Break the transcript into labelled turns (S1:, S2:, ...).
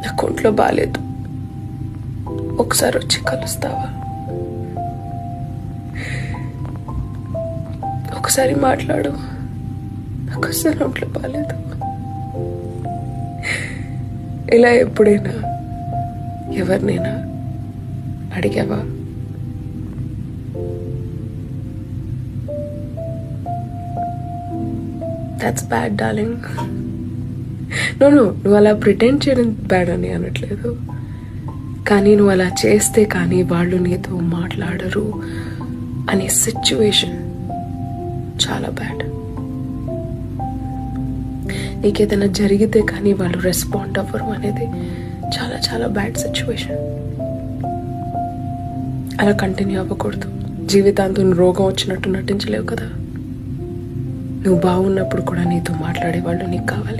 S1: నాకు ఒంట్లో బాగాలేదు, ఒకసారి వచ్చి కలుస్తావా? ఒకసారి మాట్లాడు, నాకు అసలు ఒంట్లో బాగాలేదు. ఇలా ఎప్పుడైనా ఎవరినైనా అడిగావా? That's bad darling. నువ్వు అలా ప్రిటెండ్ చేయడం బ్యాడ్ అని అనట్లేదు, కానీ నువ్వు అలా చేస్తే కానీ వాళ్ళు నీతో మాట్లాడరు అనే సిచ్యువేషన్ చాలా బ్యాడ్. నీకేదైనా జరిగితే కానీ వాళ్ళు రెస్పాండ్ అవ్వరు అనేది చాలా చాలా బ్యాడ్ సిచ్యువేషన్. అలా కంటిన్యూ అవ్వకూడదు. జీవితాంతం రోగం వచ్చినట్టు నటించలేవు కదా. నువ్వు బాగున్నప్పుడు కూడా నీతో మాట్లాడే వాళ్ళు నీకు కావాలి.